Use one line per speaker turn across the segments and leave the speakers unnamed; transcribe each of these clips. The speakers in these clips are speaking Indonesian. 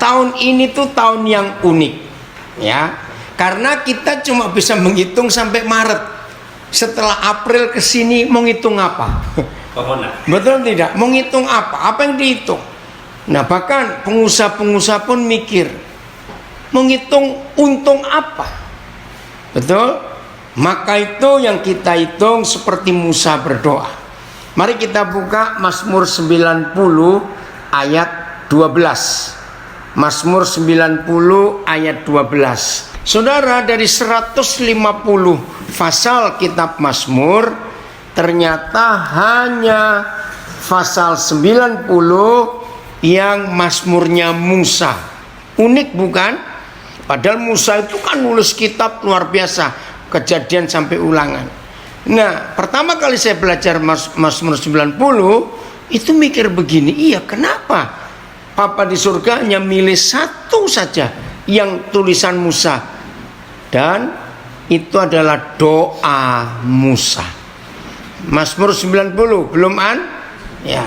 tahun ini tuh tahun yang unik, ya, karena kita cuma bisa menghitung sampai Maret. Setelah April ke sini mau ngitung apa? Betul tidak? Mau ngitung apa? Apa yang dihitung? Nah, bahkan pengusaha-pengusaha pun mikir, mau ngitung untung apa? Betul? Maka itu yang kita hitung seperti Musa berdoa. Mari kita buka Mazmur 90 ayat 12. Mazmur 90 ayat 12. Saudara, dari 150 pasal kitab Mazmur, ternyata hanya pasal 90 yang Mazmurnya Musa. Unik bukan? Padahal Musa itu kan nulis kitab luar biasa, Kejadian sampai Ulangan. Nah, pertama kali saya belajar Mazmur 90, itu mikir begini, iya, kenapa Papa di surga hanya milih satu saja yang tulisan Musa, dan itu adalah doa Musa. Mazmur 90 belum ya,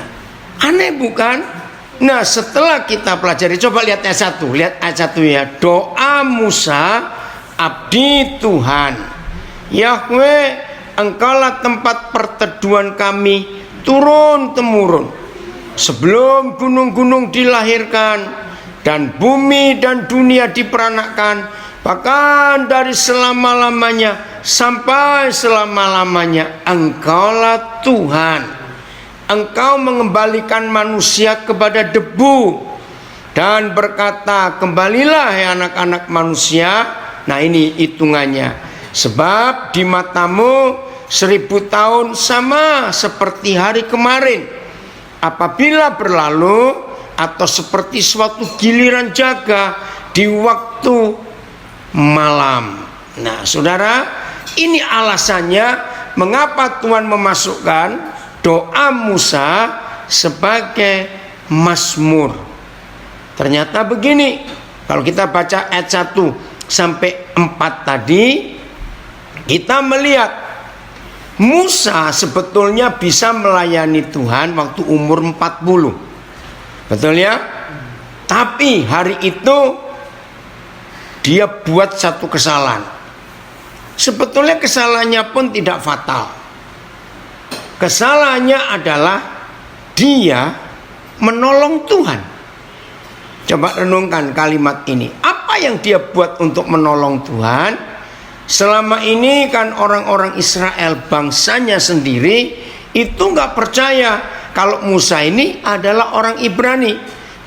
aneh bukan? Nah, setelah kita pelajari, coba lihat ayat 1. Lihat ayat 1 ya. Doa Musa, abdi Tuhan. Yahweh, Engkaulah tempat perteduhan kami turun-temurun. Sebelum gunung-gunung dilahirkan dan bumi dan dunia diperanakkan, bahkan dari selama-lamanya sampai selama-lamanya, Engkaulah Tuhan. Engkau mengembalikan manusia kepada debu dan berkata, kembalilah hai anak-anak manusia. Nah, ini hitungannya. Sebab di matamu 1000 tahun sama seperti hari kemarin apabila berlalu, atau seperti suatu giliran jaga di waktu malam. Nah, saudara, ini alasannya mengapa Tuhan memasukkan doa Musa sebagai mazmur. Ternyata begini, kalau kita baca ayat 1 sampai 4 tadi, kita melihat Musa sebetulnya bisa melayani Tuhan waktu umur 40. Betul ya? Tapi hari itu dia buat satu kesalahan. Sebetulnya kesalahannya pun tidak fatal. Kesalahannya adalah dia menolong Tuhan. Coba renungkan kalimat ini. Apa yang dia buat untuk menolong Tuhan? Selama ini kan orang-orang Israel, bangsanya sendiri, itu nggak percaya kalau Musa ini adalah orang Ibrani.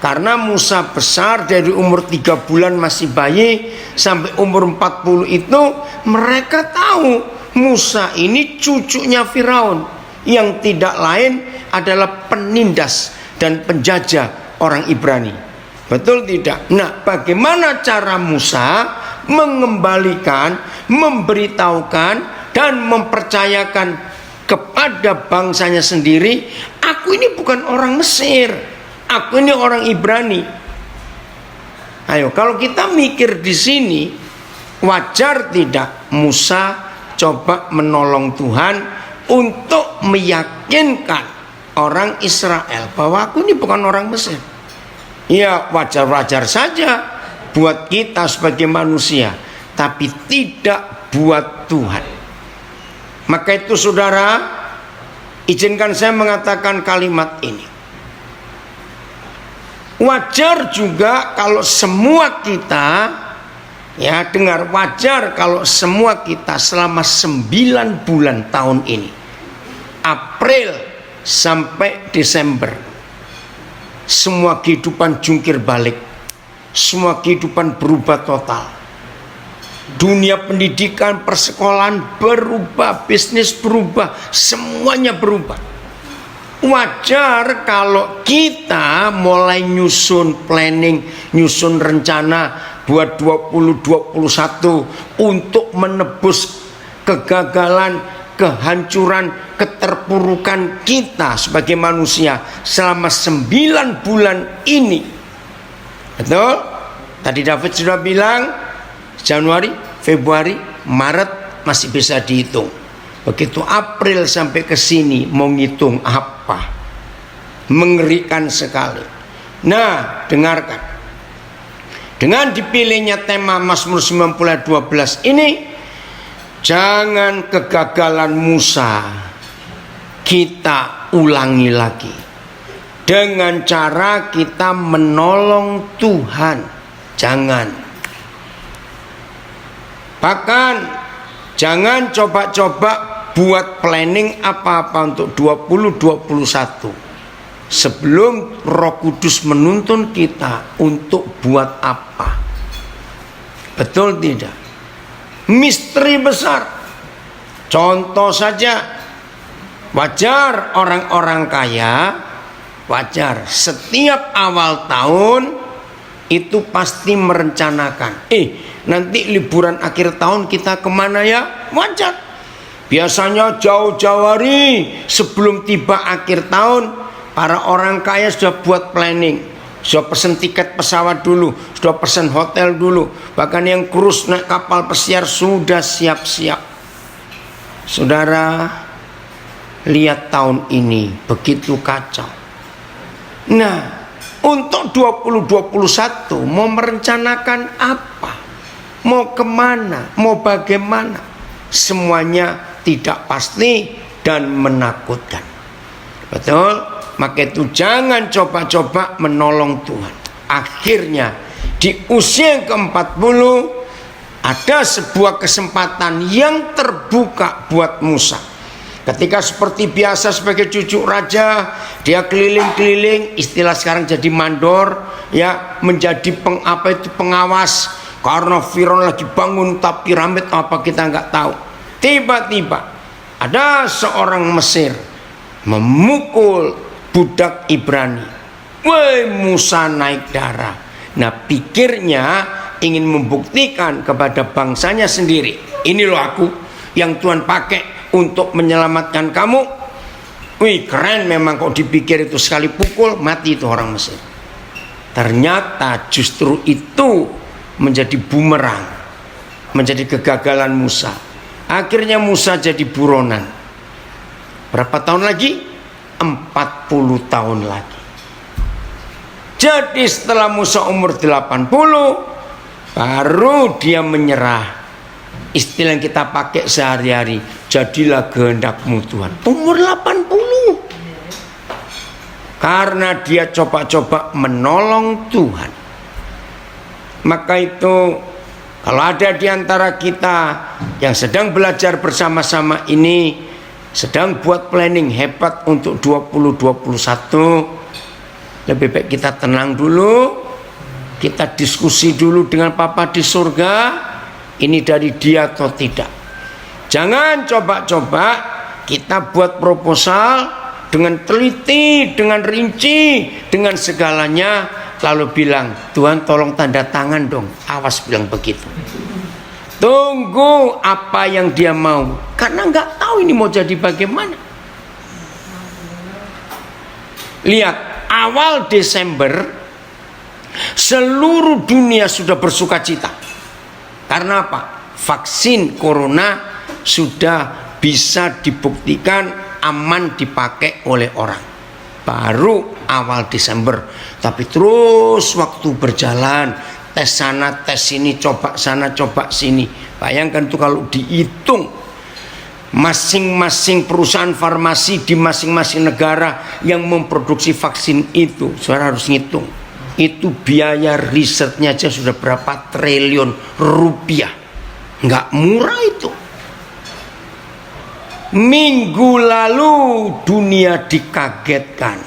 Karena Musa besar, dari umur 3 bulan masih bayi sampai umur 40 itu, mereka tahu Musa ini cucunya Firaun, yang tidak lain adalah penindas dan penjajah orang Ibrani. Betul tidak? Nah, bagaimana cara Musa mengembalikan, memberitahukan, dan mempercayakan kepada bangsanya sendiri, aku ini bukan orang Mesir, aku ini orang Ibrani. Ayo, kalau kita mikir di sini, wajar tidak Musa coba menolong Tuhan untuk meyakinkan orang Israel bahwa aku ini bukan orang Mesir? Ya, wajar-wajar saja buat kita sebagai manusia, tapi tidak buat Tuhan. Maka itu saudara, izinkan saya mengatakan kalimat ini. Wajar juga kalau semua kita, ya dengar, wajar kalau semua kita selama 9 bulan tahun ini, April sampai Desember, semua kehidupan jungkir balik, semua kehidupan berubah total. Dunia pendidikan, persekolahan berubah, bisnis berubah, semuanya berubah. Wajar kalau kita mulai nyusun planning, nyusun rencana buat 2021 untuk menebus kegagalan, kehancuran, keterpurukan kita sebagai manusia selama 9 bulan ini. Betul? Tadi David sudah bilang Januari, Februari, Maret masih bisa dihitung. Begitu April sampai ke sini mau ngitung apa? Mengerikan sekali. Nah, dengarkan. Dengan dipilihnya tema Mazmur 90 ayat 12 ini, jangan kegagalan Musa kita ulangi lagi dengan cara kita menolong Tuhan. Jangan. Bahkan jangan coba-coba buat planning apa-apa untuk 2021 sebelum Roh Kudus menuntun kita untuk buat apa. Betul tidak? Misteri besar. Contoh saja, wajar orang-orang kaya, wajar setiap awal tahun itu pasti merencanakan, nanti liburan akhir tahun kita kemana ya? Wajar. Biasanya jauh-jauh hari sebelum tiba akhir tahun, para orang kaya sudah buat planning, sudah pesen tiket pesawat dulu, sudah pesen hotel dulu, bahkan yang cruise naik kapal pesiar sudah siap-siap. Saudara, lihat tahun ini begitu kacau. Nah, untuk 2021 mau merencanakan apa? Mau kemana? Mau bagaimana? Semuanya tidak pasti dan menakutkan. Betul? Maka itu jangan coba-coba menolong Tuhan. Akhirnya di usia ke-40 ada sebuah kesempatan yang terbuka buat Musa. Ketika seperti biasa sebagai cucu raja, dia keliling-keliling, istilah sekarang jadi mandor, ya, menjadi pengawas. Karena Firaun lagi bangun tapi piramid apa kita nggak tahu. Tiba-tiba ada seorang Mesir memukul budak Ibrani. Woi, Musa naik darah. Nah, pikirnya ingin membuktikan kepada bangsanya sendiri, ini loh aku yang Tuhan pakai untuk menyelamatkan kamu. Wih, keren memang, kok dipikir itu sekali pukul mati itu orang Mesir. Ternyata justru itu menjadi bumerang, menjadi kegagalan Musa. Akhirnya Musa jadi buronan. Berapa tahun lagi? 40 tahun lagi. Jadi setelah Musa umur 80, baru dia menyerah. Istilah yang kita pakai sehari-hari, jadilah kehendakmu Tuhan. Umur 80. Karena dia coba-coba menolong Tuhan. Maka itu, kalau ada di antara kita yang sedang belajar bersama-sama ini, sedang buat planning hebat untuk 2021, lebih baik kita tenang dulu, kita diskusi dulu dengan Papa di surga, ini dari dia atau tidak. Jangan coba-coba kita buat proposal dengan teliti, dengan rinci, dengan segalanya, lalu bilang, Tuhan tolong tanda tangan dong. Awas bilang begitu. Tunggu apa yang dia mau, karena nggak tahu ini mau jadi bagaimana. Lihat, awal Desember seluruh dunia sudah bersuka cita. Karena apa? Vaksin corona sudah bisa dibuktikan aman dipakai oleh orang. Baru awal Desember, tapi terus waktu berjalan, tes sana, tes sini, coba sana, coba sini. Bayangkan tuh kalau dihitung masing-masing perusahaan farmasi di masing-masing negara yang memproduksi vaksin itu, saudara harus ngitung. Itu biaya risetnya aja sudah berapa triliun rupiah. Nggak murah itu. Minggu lalu dunia dikagetkan.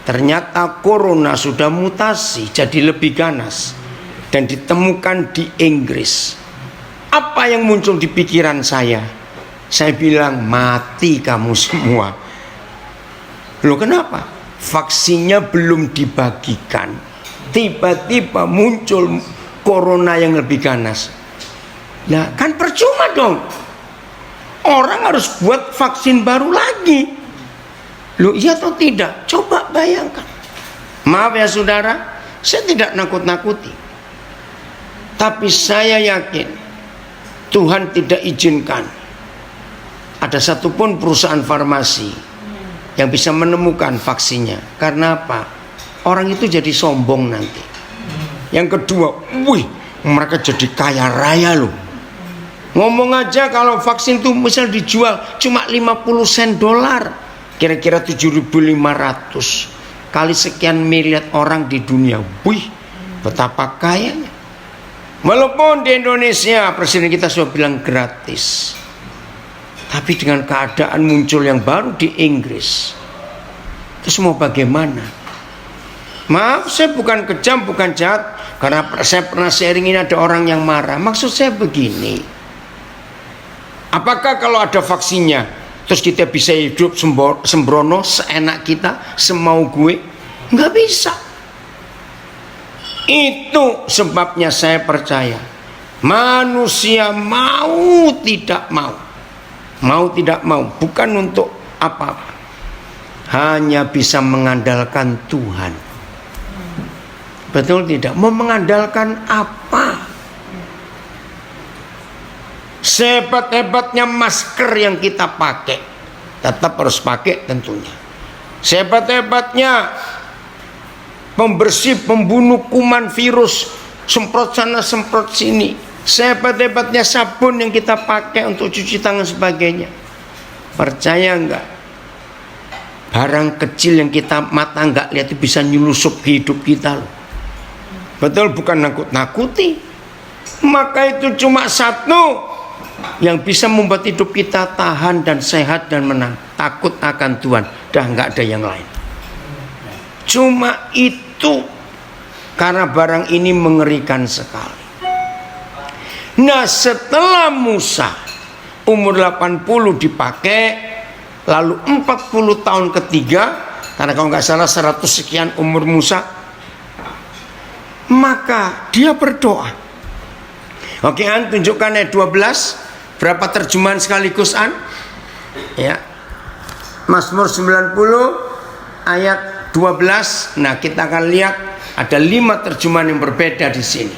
Ternyata corona sudah mutasi jadi lebih ganas dan ditemukan di Inggris. Apa yang muncul di pikiran saya? Saya bilang, mati kamu semua. Loh, kenapa? Vaksinnya belum dibagikan, tiba-tiba muncul corona yang lebih ganas. Nah, kan percuma dong. Orang harus buat vaksin baru lagi. Loh, iya atau tidak? Coba bayangkan. Maaf ya saudara, saya tidak nakut-nakuti, tapi saya yakin Tuhan tidak izinkan ada satupun perusahaan farmasi yang bisa menemukan vaksinnya. Karena apa? Orang itu jadi sombong nanti. Yang kedua, mereka jadi kaya raya loh. Ngomong aja kalau vaksin tuh misal dijual cuma 50 sen dolar, kira-kira 7.500 kali sekian miliar orang di dunia. Betapa kayanya. Walaupun di Indonesia presiden kita sudah bilang gratis, tapi dengan keadaan muncul yang baru di Inggris, terus mau bagaimana? Maaf, saya bukan kejam, bukan jahat, karena saya pernah sharing, ini ada orang yang marah. Maksud saya begini, apakah kalau ada vaksinnya terus kita bisa hidup sembrono seenak kita, semau gue? Nggak bisa. Itu sebabnya saya percaya manusia mau tidak mau bukan untuk apa-apa, hanya bisa mengandalkan Tuhan. Betul tidak? Mau mengandalkan apa? Sehebat-hebatnya masker yang kita pakai, tetap harus pakai tentunya. Sehebat-hebatnya pembersih, pembunuh kuman virus, semprot sana semprot sini, sehebat-hebatnya sabun yang kita pakai untuk cuci tangan sebagainya, percaya enggak, barang kecil yang kita mata enggak lihat itu bisa nyulusup ke hidup kita loh. Betul, bukan nakut-nakuti. Maka itu cuma satu yang bisa membuat hidup kita tahan dan sehat dan menang, takut akan Tuhan. Dah enggak ada yang lain. Cuma itu, karena barang ini mengerikan sekali. Nah, setelah Musa umur 80 dipakai, lalu 40 tahun ketiga, karena kalau nggak salah 100 sekian umur Musa, maka dia berdoa. Oke, tunjukkan ayat 12. Berapa terjemahan sekaligus ya? Mazmur 90 ayat 12. Nah, kita akan lihat ada 5 terjemahan yang berbeda di sini.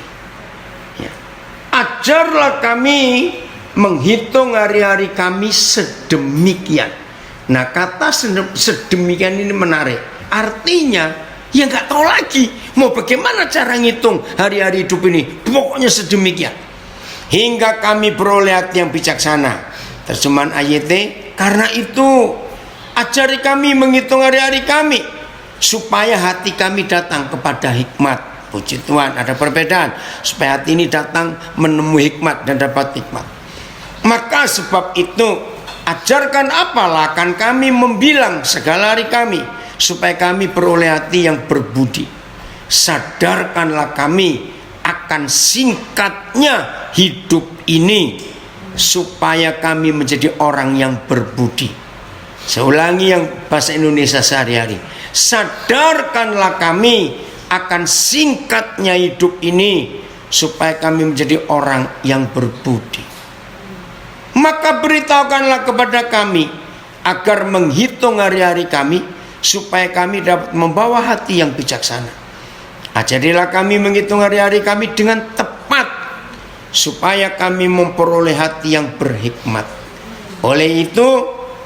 Ya. Ajarlah kami menghitung hari-hari kami sedemikian. Nah, kata sedemikian ini menarik. Artinya ya nggak tahu lagi mau bagaimana cara ngitung hari-hari hidup ini. Pokoknya sedemikian, hingga kami beroleh hati yang bijaksana. Terjemahan AYT, karena itu ajari kami menghitung hari-hari kami, supaya hati kami datang kepada hikmat. Puji Tuhan, ada perbedaan. Supaya hati ini datang menemui hikmat dan dapat hikmat. Maka sebab itu ajarkan apalah akan kami membilang segala hari kami, supaya kami beroleh hati yang berbudi. Sadarkanlah kami akan singkatnya hidup ini, supaya kami menjadi orang yang berbudi. Saya ulangi yang bahasa Indonesia sehari-hari. Sadarkanlah kami akan singkatnya hidup ini, supaya kami menjadi orang yang berbudi. Maka beritahukanlah kepada kami agar menghitung hari-hari kami, supaya kami dapat membawa hati yang bijaksana. Ajarilah kami menghitung hari-hari kami dengan tepat, supaya kami memperoleh hati yang berhikmat. Oleh itu,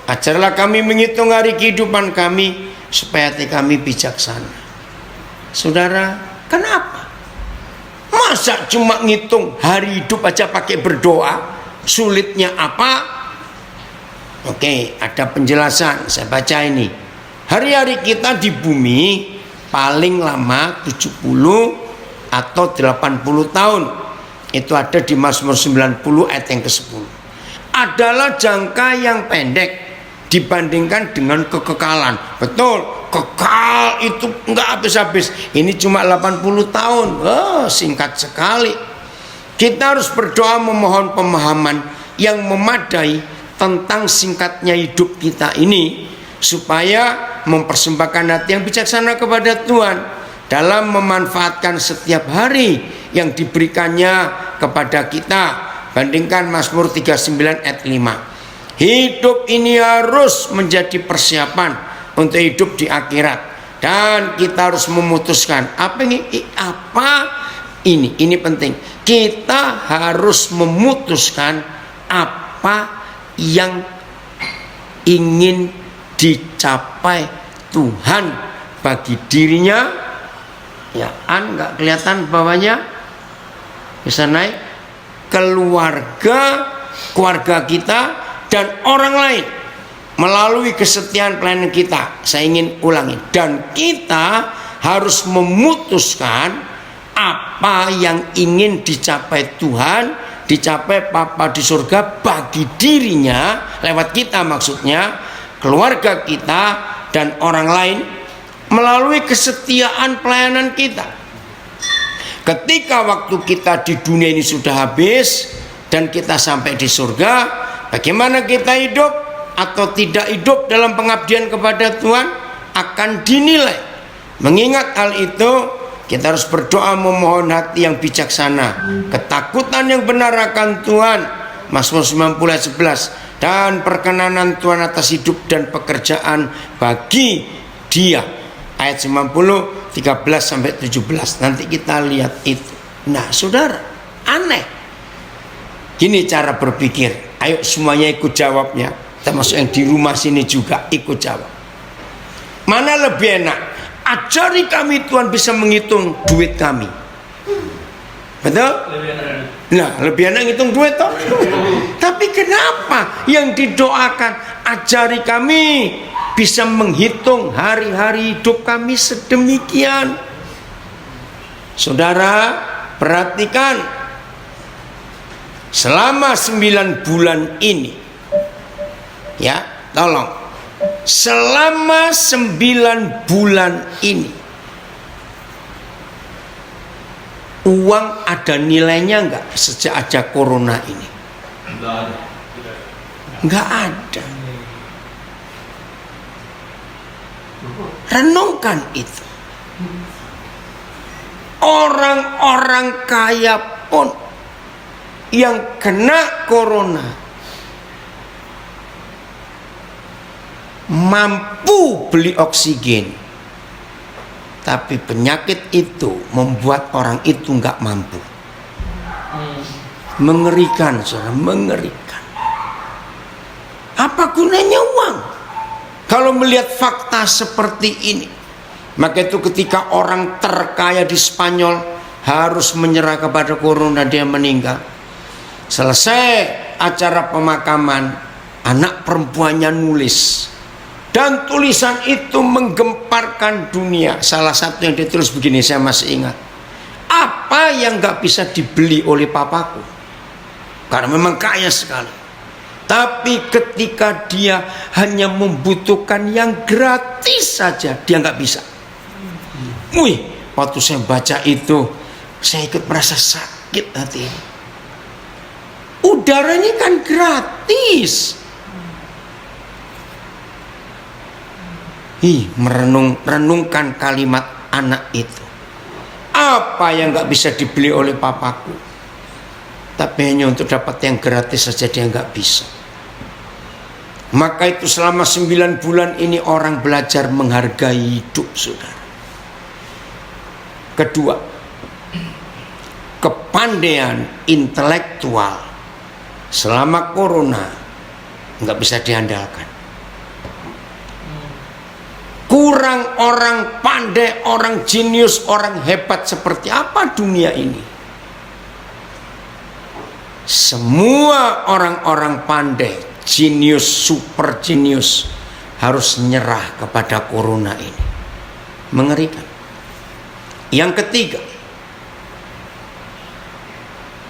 ajarlah kami menghitung hari kehidupan kami, supaya hati kami bijaksana. Saudara, kenapa? Masa cuma ngitung hari hidup aja pakai berdoa? Sulitnya apa? Oke, ada penjelasan. Saya baca ini. Hari-hari kita di bumi paling lama 70 atau 80 tahun. Itu ada di Mazmur 90 ayat yang ke-10. Adalah jangka yang pendek dibandingkan dengan kekekalan. Betul, kekal itu enggak habis-habis. Ini cuma 80 tahun. Singkat sekali. Kita harus berdoa memohon pemahaman yang memadai tentang singkatnya hidup kita ini, supaya mempersembahkan hati yang bijaksana kepada Tuhan dalam memanfaatkan setiap hari yang diberikannya kepada kita. Bandingkan Mazmur 39 ayat 5. Hidup ini harus menjadi persiapan untuk hidup di akhirat, dan kita harus memutuskan apa ini penting. Kita harus memutuskan apa yang ingin dicapai Tuhan bagi dirinya, Ya, nggak kelihatan bawahnya. Bisa naik. Keluarga kita dan orang lain melalui kesetiaan pelayanan kita. Saya ingin ulangi. Dan kita harus memutuskan apa yang ingin dicapai Tuhan, dicapai Bapa di surga bagi dirinya, lewat kita maksudnya, keluarga kita dan orang lain melalui kesetiaan pelayanan kita. Ketika waktu kita di dunia ini sudah habis dan kita sampai di surga, bagaimana kita hidup atau tidak hidup dalam pengabdian kepada Tuhan akan dinilai. Mengingat hal itu, kita harus berdoa memohon hati yang bijaksana, ketakutan yang benar akan Tuhan, Mazmur 90 ayat 11, dan perkenanan Tuhan atas hidup dan pekerjaan bagi dia, ayat 90 13 sampai 17. Nanti kita lihat itu. Nah, saudara, aneh. Gini cara berpikir. Ayo semuanya ikut jawabnya. Termasuk yang di rumah sini juga ikut jawab. Mana lebih enak? Ajari kami Tuhan bisa menghitung duit kami. Betul? Nah, lebih enak ngitung duit toh. Tapi kenapa yang didoakan ajari kami bisa menghitung hari-hari hidup kami sedemikian? Saudara, perhatikan. Selama 9 bulan ini, ya, tolong. Selama 9 bulan ini, uang ada nilainya enggak sejak ada corona ini? Enggak ada. Renungkan itu. Orang-orang kaya pun yang kena corona mampu beli oksigen, tapi penyakit itu membuat orang itu nggak mampu. Mengerikan, saudara, mengerikan. Apa gunanya uang kalau melihat fakta seperti ini? Maka itu ketika orang terkaya di Spanyol harus menyerah kepada corona, dia meninggal. Selesai acara pemakaman, anak perempuannya nulis, dan tulisan itu menggemparkan dunia. Salah satu yang ditulis begini, saya masih ingat. Apa yang gak bisa dibeli oleh papaku, karena memang kaya sekali, tapi ketika dia hanya membutuhkan yang gratis saja, dia gak bisa. Wih, waktu saya baca itu, saya ikut merasa sakit hati ini. Udaranya kan gratis. Merenungkan kalimat anak itu. Apa yang gak bisa dibeli oleh papaku, tapi hanya untuk dapat yang gratis saja dia gak bisa. Maka itu selama 9 bulan ini orang belajar menghargai hidup, saudara. Kedua, kepandaian intelektual selama corona nggak bisa diandalkan. Kurang orang pandai, orang jenius, orang hebat seperti apa dunia ini? Semua orang-orang pandai, jenius, super jenius harus nyerah kepada corona ini. Mengerikan. Yang ketiga,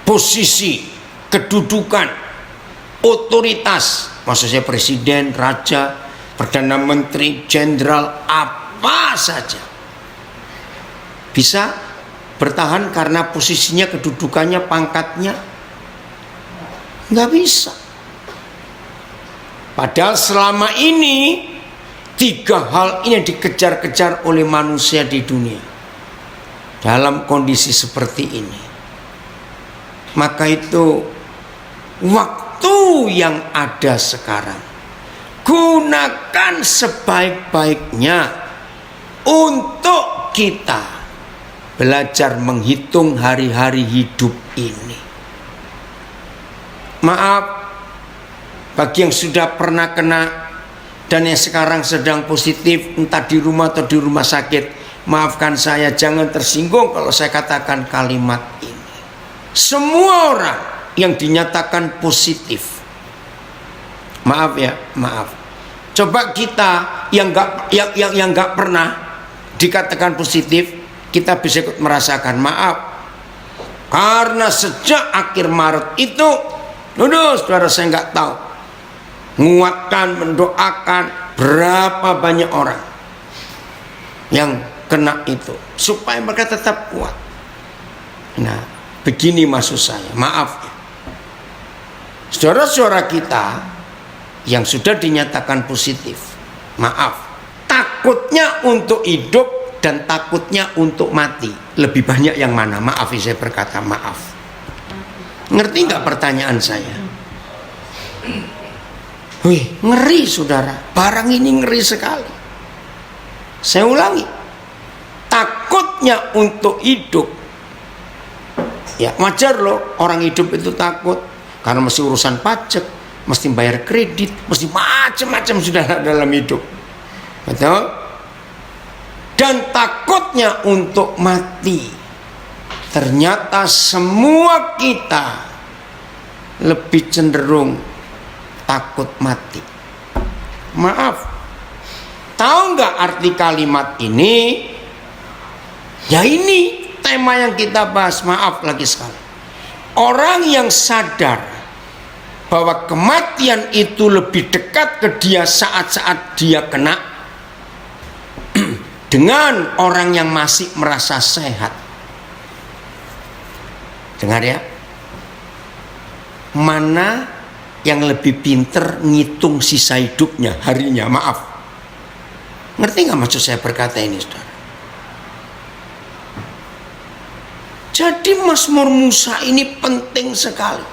posisi, kedudukan, otoritas, maksudnya presiden, raja, perdana menteri, jenderal, apa saja bisa bertahan karena posisinya, kedudukannya, pangkatnya. Nggak bisa. Padahal selama ini 3 hal ini dikejar-kejar oleh manusia di dunia. Dalam kondisi seperti ini, maka itu waktu yang ada sekarang, gunakan sebaik-baiknya untuk kita belajar menghitung hari-hari hidup ini. Maaf bagi yang sudah pernah kena dan yang sekarang sedang positif, entah di rumah atau di rumah sakit. maafkan saya, jangan tersinggung kalau saya katakan kalimat ini. Semua orang yang dinyatakan positif, maaf ya, maaf. Coba kita yang nggak pernah dikatakan positif, kita bisa ikut merasakan. Maaf, karena sejak akhir Maret itu, saudara, saya nggak tahu, menguatkan, mendoakan berapa banyak orang yang kena itu supaya mereka tetap kuat. Nah, begini maksud saya, maaf ya, saudara-saudara kita yang sudah dinyatakan positif, maaf, takutnya untuk hidup dan takutnya untuk mati, lebih banyak yang mana? Maaf, saya berkata maaf. Ngerti nggak pertanyaan saya? Wih, ngeri saudara, barang ini ngeri sekali. Saya ulangi, takutnya untuk hidup, ya wajar loh, orang hidup itu takut karena mesti urusan pajak, mesti bayar kredit, mesti macam-macam sudah dalam hidup, betul? Dan takutnya untuk mati. Ternyata semua kita lebih cenderung takut mati. Maaf, tahu nggak arti kalimat ini? Ya ini tema yang kita bahas. Maaf lagi sekali, orang yang sadar bahwa kematian itu lebih dekat ke dia saat-saat dia kena dengan orang yang masih merasa sehat. Dengar ya, mana yang lebih pinter ngitung sisa hidupnya, harinya? Maaf, ngerti nggak maksud saya berkata ini, saudara? Jadi Mazmur Musa ini penting sekali.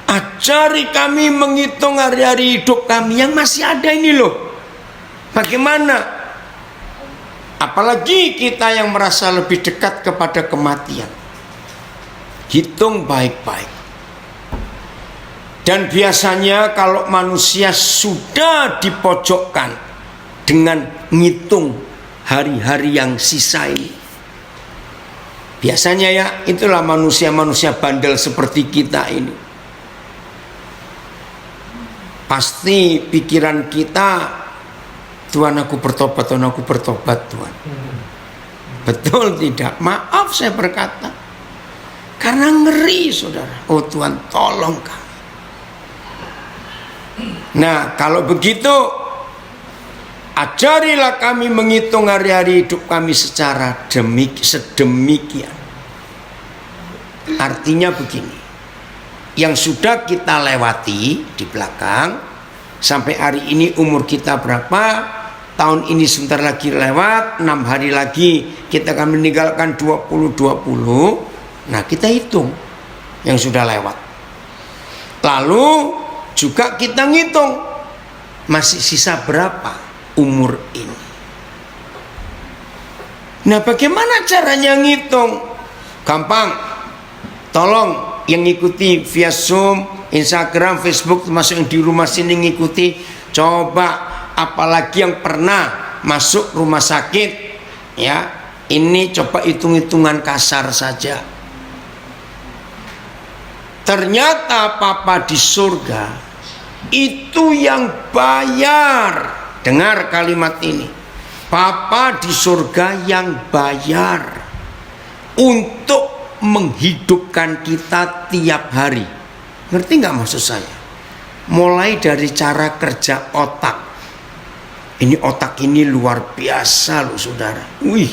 Ajari kami menghitung hari-hari hidup kami yang masih ada ini loh. Bagaimana? Apalagi kita yang merasa lebih dekat kepada kematian. Hitung baik-baik. Dan biasanya kalau manusia sudah dipojokkan dengan ngitung hari-hari yang sisa ini, biasanya ya itulah manusia-manusia bandel seperti kita ini. Pasti pikiran kita, Tuhan aku bertobat, Tuhan aku bertobat, Tuhan. Betul tidak? Maaf saya berkata, karena ngeri saudara. Oh Tuhan tolong kami. Nah kalau begitu, ajarilah kami menghitung hari-hari hidup kami secara sedemikian. Artinya begini, yang sudah kita lewati di belakang, sampai hari ini umur kita berapa, tahun ini sebentar lagi lewat, 6 hari lagi kita akan meninggalkan 2020. Nah kita hitung yang sudah lewat, lalu juga kita ngitung masih sisa berapa umur ini. Nah bagaimana caranya ngitung? Gampang, tolong yang ngikuti via Zoom, Instagram, Facebook, termasuk yang di rumah sini ngikuti, coba apalagi yang pernah masuk rumah sakit, ya ini coba hitung-hitungan kasar saja. Ternyata Papa di surga itu yang bayar. Dengar kalimat ini, Papa di surga yang bayar untuk menghidupkan kita tiap hari. Ngerti nggak maksud saya? Mulai dari cara kerja otak. Ini otak ini luar biasa loh saudara. Wih,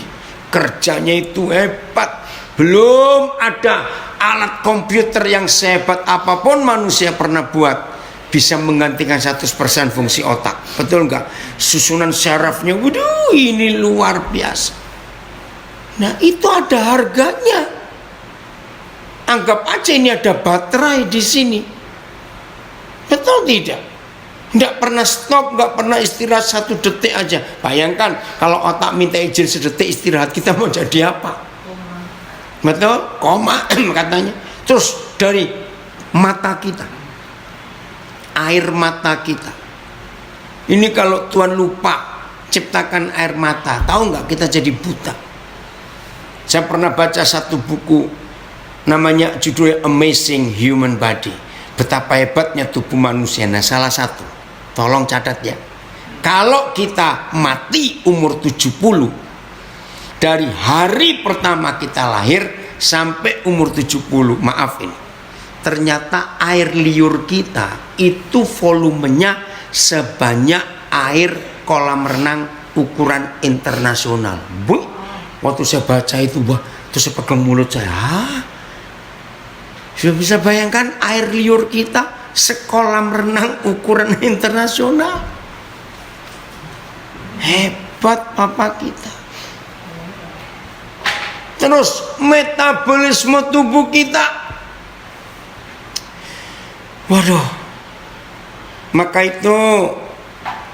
kerjanya itu hebat. Belum ada alat komputer yang sehebat apapun manusia pernah buat bisa menggantikan 100% fungsi otak. Betul nggak? Susunan sarafnya, waduh ini luar biasa. Nah itu ada harganya. Anggap aja ini ada baterai di sini. Betul tidak? Nggak pernah stop, nggak pernah istirahat 1 detik aja. Bayangkan kalau otak minta izin sedetik istirahat, kita mau jadi apa? Betul? Koma katanya. Terus dari mata kita, air mata kita, ini kalau Tuhan lupa ciptakan air mata, tahu nggak kita jadi buta. Saya pernah baca satu buku, namanya judulnya Amazing Human Body, betapa hebatnya tubuh manusia. Nah, salah satu, tolong catat ya, kalau kita mati umur 70, dari hari pertama kita lahir sampai umur 70, maaf ini, ternyata air liur kita itu volumenya sebanyak air kolam renang ukuran internasional. Bu, waktu saya baca itu, wah, terus saya pegang mulut saya. Sudah bisa bayangkan air liur kita sekolam renang ukuran internasional. Hebat papa kita. Terus metabolisme tubuh kita, waduh. Maka itu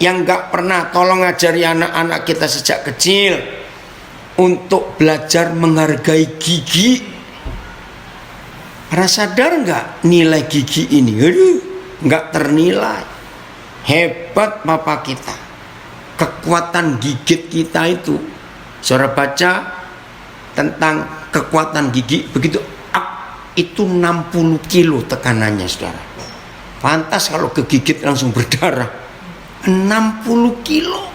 yang gak pernah tolong ajari anak-anak kita sejak kecil untuk belajar menghargai gigi. Pernah sadar gak nilai gigi ini? Aduh, gak ternilai. Hebat papa kita. Kekuatan gigit kita itu, saudara baca tentang kekuatan gigi, begitu itu 60 kilo tekanannya, saudara. Pantas kalau kegigit langsung berdarah. 60 kilo.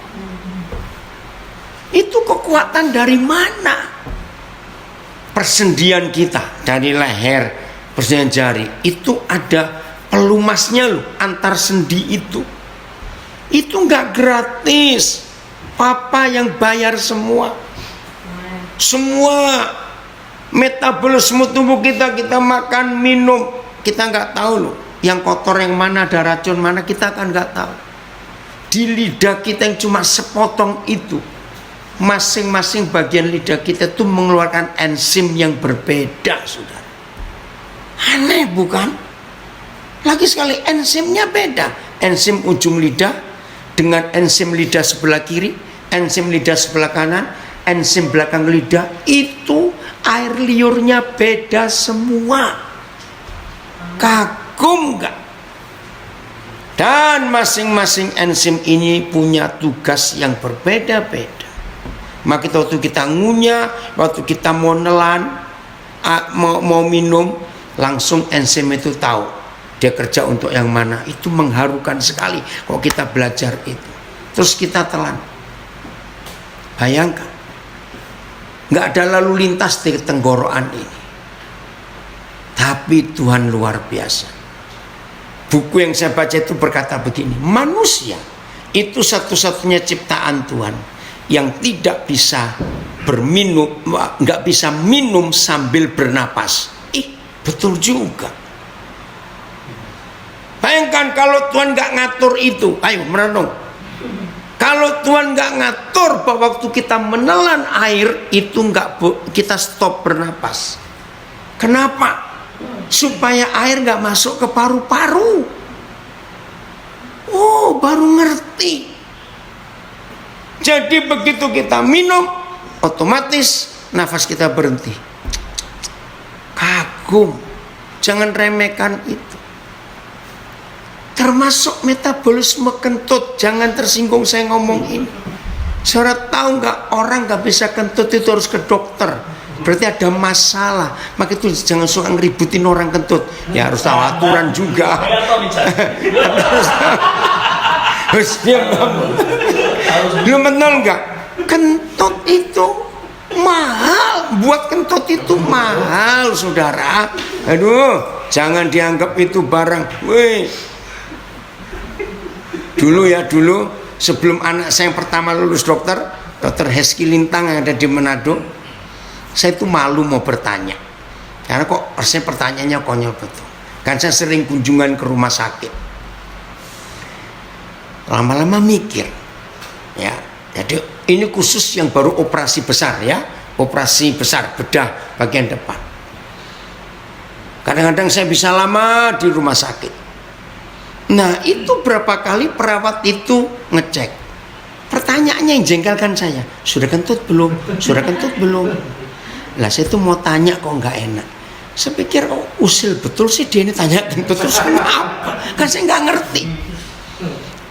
Itu kekuatan dari mana? Persendian kita dari leher, persendian jari, itu ada pelumasnya loh, antar sendi itu. Itu nggak gratis. Papa yang bayar semua. Semua metabolisme tubuh kita, kita makan, minum, kita nggak tahu loh. Yang kotor yang mana, ada racun mana, kita kan nggak tahu. Di lidah kita yang cuma sepotong itu, masing-masing bagian lidah kita tuh mengeluarkan enzim yang berbeda, saudara. Aneh bukan? Lagi sekali enzimnya beda. Enzim ujung lidah dengan enzim lidah sebelah kiri, enzim lidah sebelah kanan, enzim belakang lidah, itu air liurnya beda semua. Kagum gak? Dan masing-masing enzim ini punya tugas yang berbeda-beda. Maka waktu kita ngunyah, waktu kita mau nelan, mau minum, langsung enzim itu tahu dia kerja untuk yang mana. Itu mengharukan sekali kalau kita belajar itu. Terus kita telan. Bayangkan, nggak ada lalu lintas di tenggorokan ini. Tapi Tuhan luar biasa. Buku yang saya baca itu berkata begini, manusia itu satu-satunya ciptaan Tuhan yang tidak bisa berminum, nggak bisa minum sambil bernapas. Betul juga. Bayangkan kalau Tuhan nggak ngatur itu, ayo merenung. Kalau Tuhan nggak ngatur bahwa waktu kita menelan air itu kita stop bernapas. Kenapa? Supaya air nggak masuk ke paru-paru. Oh, baru ngerti. Jadi begitu kita minum, otomatis nafas kita berhenti. Kagum. Jangan remehkan itu. Termasuk metabolisme kentut. Jangan tersinggung saya ngomong ini. Saudara tahu nggak, orang nggak bisa kentut itu harus ke dokter. Berarti ada masalah. Maka itu jangan suka ngeributin orang kentut. Ya harus tahu aturan juga. Harus diam kamu. Lu betul nggak? Kentut itu mahal. Buat kentut itu mahal, saudara. Aduh, jangan dianggap itu barang. Wih. Dulu sebelum anak saya yang pertama lulus dokter Heski Lintang yang ada di Manado, saya itu malu mau bertanya. Karena kok rasanya pertanyaannya konyol betul. Kan saya sering kunjungan ke rumah sakit. Lama-lama mikir. Ya, jadi ini khusus yang baru operasi besar ya. Operasi besar bedah bagian depan. Kadang-kadang saya bisa lama di rumah sakit. Nah, itu berapa kali perawat itu ngecek. Pertanyaannya yang jengkelkan saya, sudah kentut belum? Sudah kentut belum? Lah saya tuh mau tanya kok nggak enak. Saya pikir usil betul sih dia ini tanya kentut, terus kenapa? Kan saya nggak ngerti.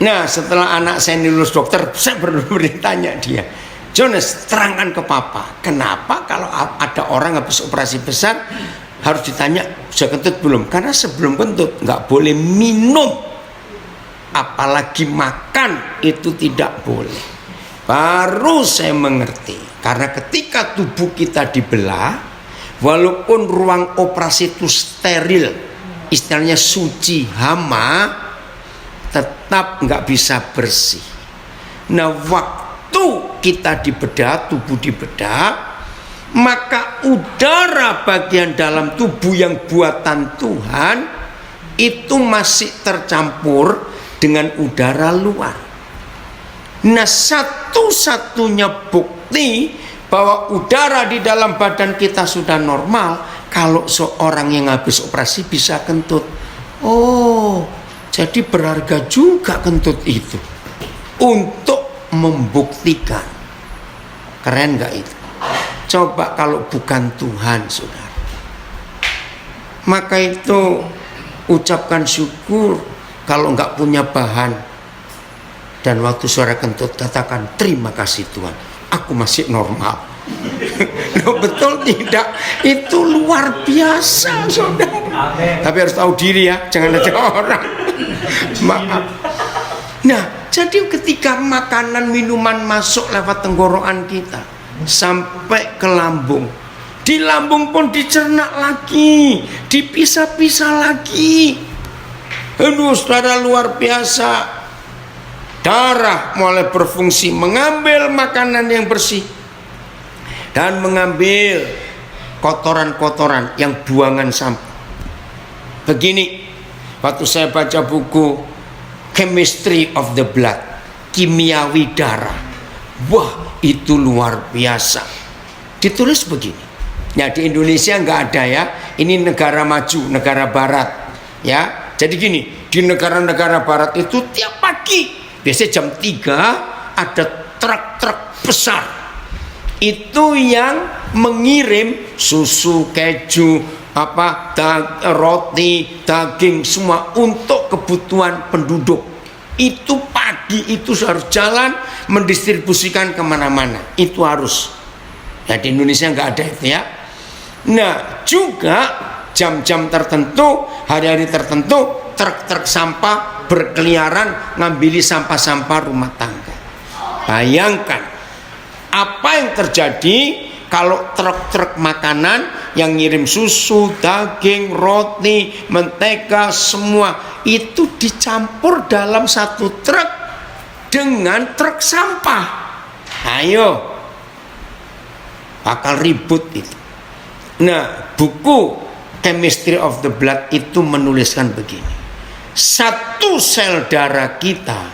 Nah, setelah anak saya lulus dokter, saya bertanya dia, Jonas, terangkan ke papa, kenapa kalau ada orang habis operasi besar harus ditanya sudah kentut belum? Karena sebelum kentut nggak boleh minum, apalagi makan itu tidak boleh. Baru saya mengerti, karena ketika tubuh kita dibelah, walaupun ruang operasi itu steril, istilahnya suci, hama, tetap nggak bisa bersih. Nah, waktu kita dibedah, tubuh dibedah, maka udara bagian dalam tubuh yang buatan Tuhan itu masih tercampur dengan udara luar. Nah, satu-satunya bukti bahwa udara di dalam badan kita sudah normal kalau seorang yang habis operasi bisa kentut. Oh, jadi berharga juga kentut itu untuk membuktikan. Keren gak itu? Coba kalau bukan Tuhan, saudara. Maka itu ucapkan syukur kalau nggak punya bahan. Dan waktu suara kentut katakan terima kasih Tuhan, aku masih normal. Loh, betul tidak? Itu luar biasa, saudara. Tapi harus tahu diri ya, jangan ada orang. Maaf. Nah, jadi ketika makanan minuman masuk lewat tenggorokan kita sampai ke lambung, di lambung pun dicerna lagi, dipisah-pisah lagi. Aduh, saudara, luar biasa. Darah mulai berfungsi mengambil makanan yang bersih dan mengambil kotoran-kotoran yang buangan sampah. Begini, waktu saya baca buku Chemistry of the Blood, kimiawi darah, wah itu luar biasa. Ditulis begini. Nah, di Indonesia nggak ada ya. Ini negara maju, negara barat, ya. Jadi gini, di negara-negara barat itu tiap pagi, biasanya jam 3 ada truk-truk besar. Itu yang mengirim susu, keju, roti, daging, semua untuk kebutuhan penduduk. Itu pagi itu harus jalan mendistribusikan kemana-mana. Itu harus. Ya, di Indonesia nggak ada itu ya. Nah, juga jam-jam tertentu, hari-hari tertentu, truk-truk sampah berkeliaran ngambil sampah-sampah rumah tangga. Bayangkan apa yang terjadi kalau truk-truk makanan yang ngirim susu, daging, roti, mentega, semua itu dicampur dalam satu truk dengan truk sampah. Ayo, bakal ribut itu. Nah, buku Chemistry of the Blood itu menuliskan begini. Satu sel darah kita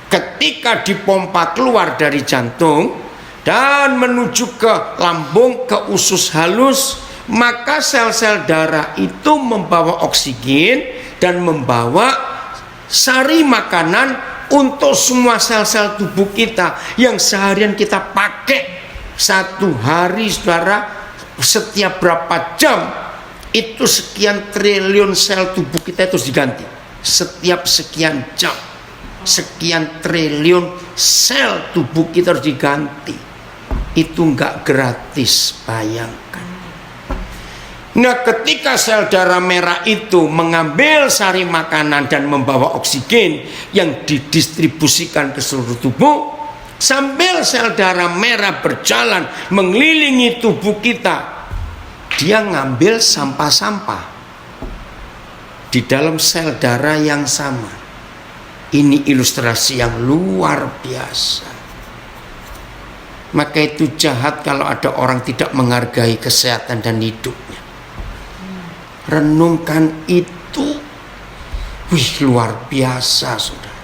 ketika dipompa keluar dari jantung dan menuju ke lambung, ke usus halus, maka sel-sel darah itu membawa oksigen dan membawa sari makanan untuk semua sel-sel tubuh kita yang seharian kita pakai satu hari, saudara, setiap berapa jam itu sekian triliun sel tubuh kita itu harus diganti. Setiap sekian jam, sekian triliun sel tubuh kita harus diganti. Itu enggak gratis, bayangkan. Nah, ketika sel darah merah itu mengambil sari makanan dan membawa oksigen yang didistribusikan ke seluruh tubuh, sambil sel darah merah berjalan mengelilingi tubuh kita, dia ngambil sampah-sampah di dalam sel darah yang sama. Ini ilustrasi yang luar biasa. Maka itu jahat kalau ada orang tidak menghargai kesehatan dan hidupnya. Renungkan itu. Wih, luar biasa, saudara.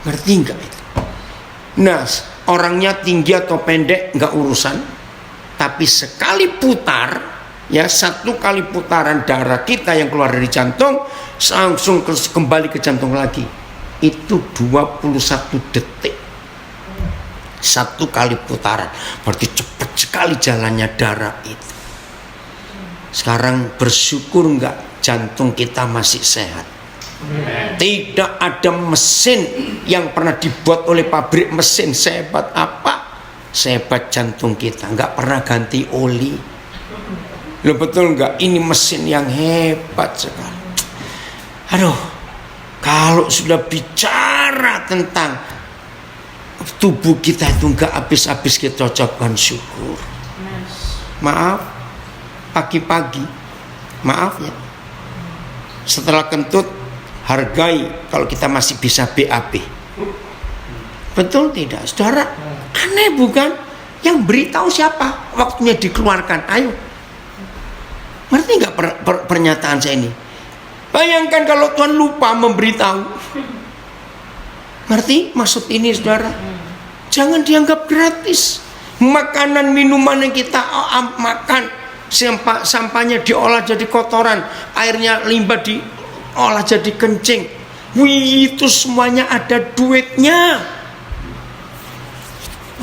Ngerti nggak itu? Nah, orangnya tinggi atau pendek nggak urusan, tapi sekali putar, ya, satu kali putaran darah kita yang keluar dari jantung langsung kembali ke jantung lagi. Itu 21 detik. Satu kali putaran. Berarti cepat sekali jalannya darah itu. Sekarang bersyukur enggak jantung kita masih sehat? Tidak ada mesin yang pernah dibuat oleh pabrik mesin sehebat apa, sehebat jantung kita, nggak pernah ganti oli. Lo betul nggak? Ini mesin yang hebat sekali. Aduh, kalau sudah bicara tentang tubuh kita itu nggak habis-habis kita ucapkan syukur. Maaf, pagi-pagi, maaf ya. Setelah kentut, hargai kalau kita masih bisa BAB. Betul tidak, saudara? Aneh bukan? Yang beritahu siapa? Waktunya dikeluarkan. Ayo, ngerti nggak pernyataan saya ini? Bayangkan kalau Tuhan lupa memberitahu. Ngerti maksud ini, saudara? Jangan dianggap gratis. Makanan minuman yang kita makan, sampahnya diolah jadi kotoran, airnya limbah diolah jadi kencing. Wih, itu semuanya ada duitnya.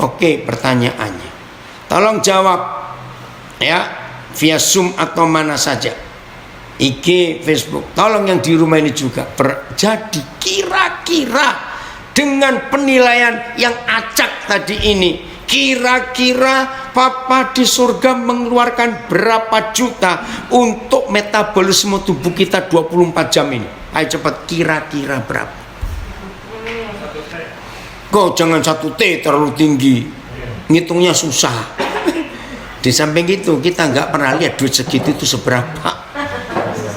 Oke, pertanyaannya, tolong jawab ya, via Zoom atau mana saja, IG, Facebook. Tolong yang di rumah ini juga. Jadi kira-kira dengan penilaian yang acak tadi ini, kira-kira Papa di surga mengeluarkan berapa juta untuk metabolisme tubuh kita 24 jam ini? Ayo cepat, kira-kira berapa? Kok jangan 1 T terlalu tinggi, ngitungnya susah. Di samping itu kita nggak pernah lihat duit segitu itu seberapa.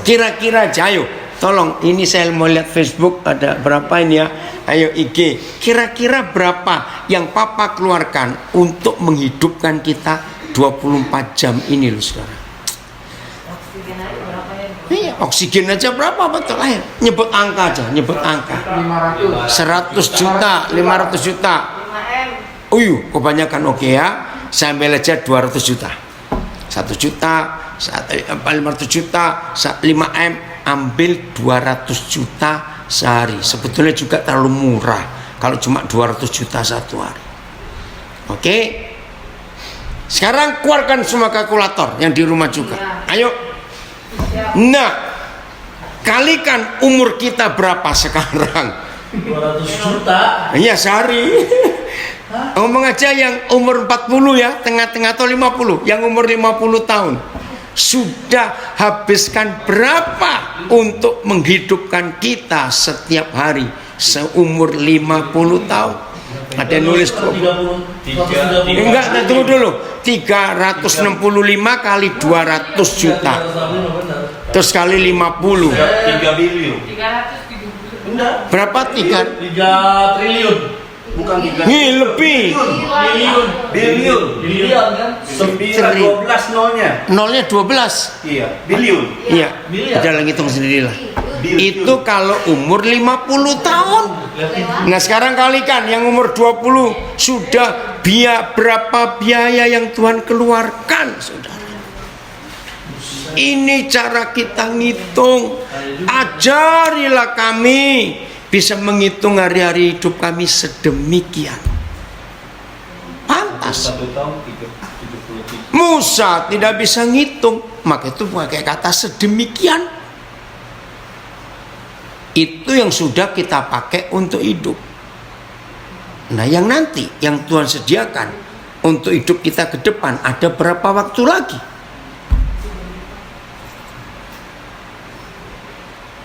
Kira-kira aja, ayo. Tolong, ini saya mau lihat Facebook ada berapa ini ya. Ayo IG, kira-kira berapa yang Papa keluarkan untuk menghidupkan kita 24 jam ini loh, saudara.
Oksigen aja berapa ya?
Iya, oksigen aja berapa, betul. Ayo, nyebut angka aja, nyebut angka. 100 juta, 500 juta.
5M.
Kebanyakan. Oke ya. Saya ambil aja 200 juta. 1 juta, 500 juta, 5M, ambil 200 juta sehari. Sebetulnya juga terlalu murah kalau cuma 200 juta satu hari. Oke. Sekarang keluarkan semua kalkulator yang di rumah juga. Ayo. Nah, kalikan umur kita berapa sekarang?
200 juta.
Iya, sehari. Ngomong aja yang umur 40 ya, tengah-tengah atau 50, yang umur 50 tahun. Sudah habiskan berapa untuk menghidupkan kita setiap hari seumur 50 tahun? Ada yang nulis
30.
Enggak, tunggu dulu. 365 kali 200 juta. Terus kali 50.
3 bilion.
370.
Enggak.
Berapa? 3
triliun. Bukan 3.
Nih, lebih.
Bilion kan?
12 nolnya.
Nolnya 12.
Iya, bilion.
Iya.
Bilion.
Udah hitung sendirilah. Itu kalau umur 50 tahun. Nah, sekarang kalikan yang umur 20 sudah berapa biaya yang Tuhan keluarkan, saudara. Ini cara kita ngitung. Ajarilah kami bisa menghitung hari-hari hidup kami sedemikian. Pantas.
1 tahun 30.
Musa tidak bisa ngitung, maka itu pakai kata sedemikian. Itu yang sudah kita pakai untuk hidup. Nah, yang nanti yang Tuhan sediakan untuk hidup kita ke depan ada berapa waktu lagi?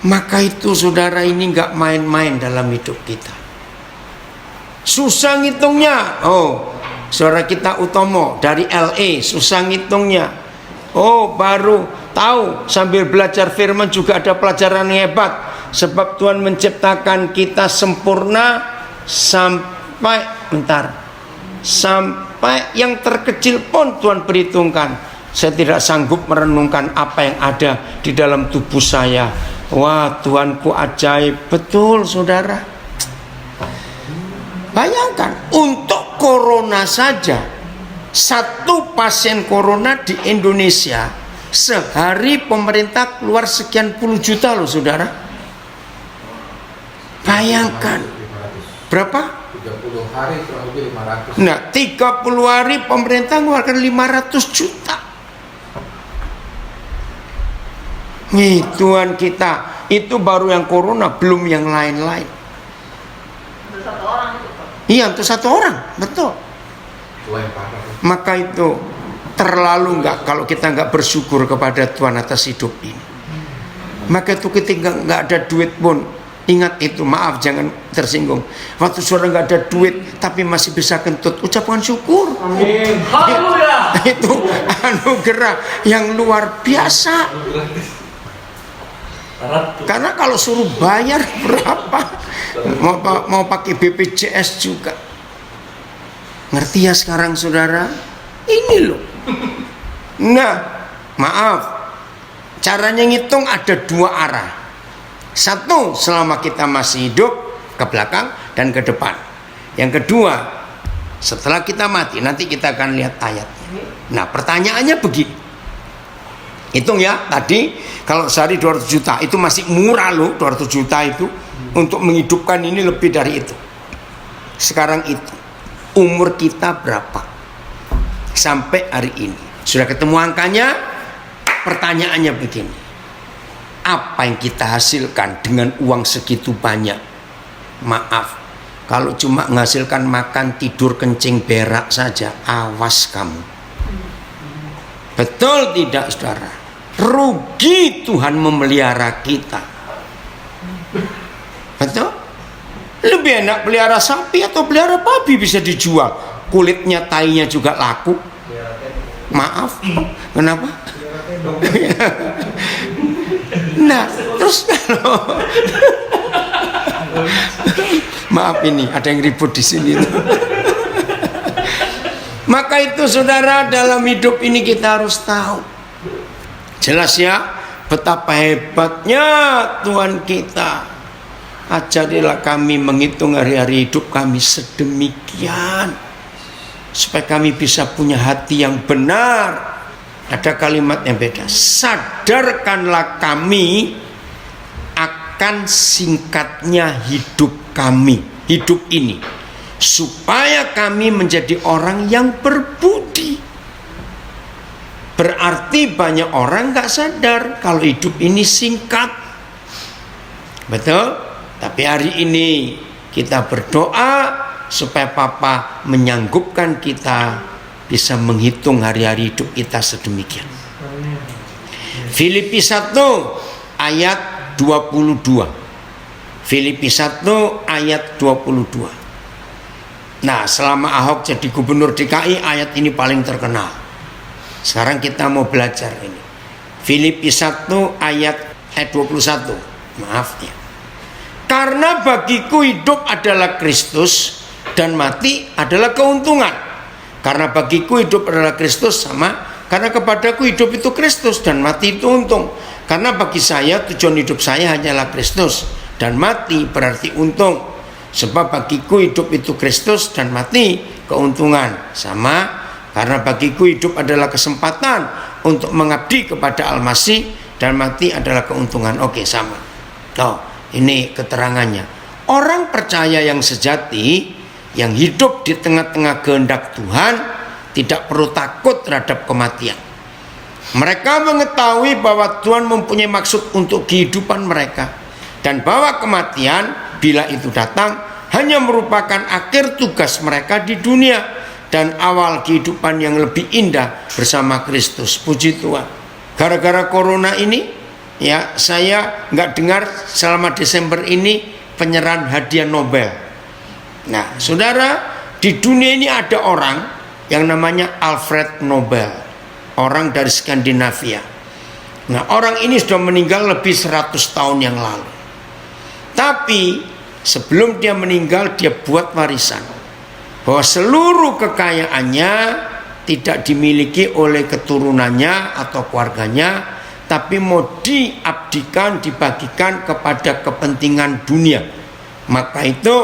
Maka itu saudara, ini nggak main-main dalam hidup kita. Susah ngitungnya. Saudara kita Utomo dari LA susah ngitungnya. Baru tahu sambil belajar firman juga ada pelajaran yang hebat. Sebab Tuhan menciptakan kita sempurna sampai yang terkecil pun Tuhan perhitungkan. Saya tidak sanggup merenungkan apa yang ada di dalam tubuh saya. Wah, Tuhanku ajaib betul, saudara. Bayangkan, untuk corona saja, 1 pasien corona di Indonesia sehari pemerintah keluar sekian puluh juta loh, saudara. Bayangkan berapa?
30 hari kurang lebih 500.
Nah, 30 hari pemerintah mengeluarkan 500 juta. Nih, Tuhan kita Itu baru yang corona, belum yang lain-lain.
Untuk satu orang itu, Pak.
Iya, untuk satu orang, betul.
Itu yang parah.
Maka itu terlalu enggak kalau kita enggak bersyukur kepada Tuhan atas hidup ini. Maka itu ketika enggak ada duit pun, ingat itu, maaf jangan tersinggung. Waktu saudara enggak ada duit tapi masih bisa kentut, ucapkan syukur.
Amin. Haleluya.
Itu anugerah yang luar biasa. Karena kalau suruh bayar berapa, mau pakai BPJS juga. Ngerti ya sekarang saudara? Ini loh. Nah, maaf, caranya ngitung ada dua arah. Satu, selama kita masih hidup, ke belakang dan ke depan. Yang kedua, setelah kita mati, nanti kita akan lihat ayatnya. Nah, pertanyaannya begini. Hitung ya, tadi kalau sehari 200 juta itu masih murah loh, 200 juta itu untuk menghidupkan ini lebih dari itu. Sekarang itu umur kita berapa sampai hari ini? Sudah ketemu angkanya? Pertanyaannya begini, apa yang kita hasilkan dengan uang segitu banyak? Maaf, kalau cuma menghasilkan makan, tidur, kencing, berak saja, awas kamu. Betul tidak saudara? Rugi Tuhan memelihara kita. Betul? Lebih enak pelihara sapi atau pelihara babi, bisa dijual. Kulitnya, tainya juga laku. Maaf, kenapa? Nah, terus kalau maaf ini ada yang ribut di sini. Maka itu saudara, dalam hidup ini kita harus tahu. Jelas ya, betapa hebatnya Tuhan kita. Ajarilah kami menghitung hari-hari hidup kami sedemikian, supaya kami bisa punya hati yang benar. Ada kalimat yang beda. Sadarkanlah kami akan singkatnya hidup kami, hidup ini, supaya kami menjadi orang yang berbudi. Berarti banyak orang gak sadar kalau hidup ini singkat. Betul? Tapi hari ini kita berdoa supaya Papa menyanggupkan kita bisa menghitung hari-hari hidup kita sedemikian. Filipi 1 ayat 22. Filipi 1 ayat 22. Nah, selama Ahok jadi gubernur DKI, ayat ini paling terkenal. Sekarang kita mau belajar ini. Filipi 1 ayat 21. Maaf ya. Karena bagiku hidup adalah Kristus dan mati adalah keuntungan. Karena bagiku hidup adalah Kristus sama, karena kepadaku hidup itu Kristus dan mati itu untung. Karena bagi saya tujuan hidup saya hanyalah Kristus dan mati berarti untung. Sebab bagiku hidup itu Kristus dan mati keuntungan. Sama, karena bagiku hidup adalah kesempatan untuk mengabdi kepada Al-Masih dan mati adalah keuntungan. Oke, sama. Oh, ini keterangannya. Orang percaya yang sejati, yang hidup di tengah-tengah kehendak Tuhan, tidak perlu takut terhadap kematian. Mereka mengetahui bahwa Tuhan mempunyai maksud untuk kehidupan mereka, dan bahwa kematian bila itu datang hanya merupakan akhir tugas mereka di dunia dan awal kehidupan yang lebih indah bersama Kristus. Puji Tuhan. Gara-gara corona ini, ya, saya nggak dengar selama Desember ini penyerahan hadiah Nobel. Nah, saudara, di dunia ini ada orang yang namanya Alfred Nobel, orang dari Skandinavia. Nah, orang ini sudah meninggal lebih 100 tahun yang lalu. Tapi sebelum dia meninggal, dia buat warisan bahwa seluruh kekayaannya tidak dimiliki oleh keturunannya atau keluarganya, tapi mau diabdikan, dibagikan kepada kepentingan dunia. Maka itu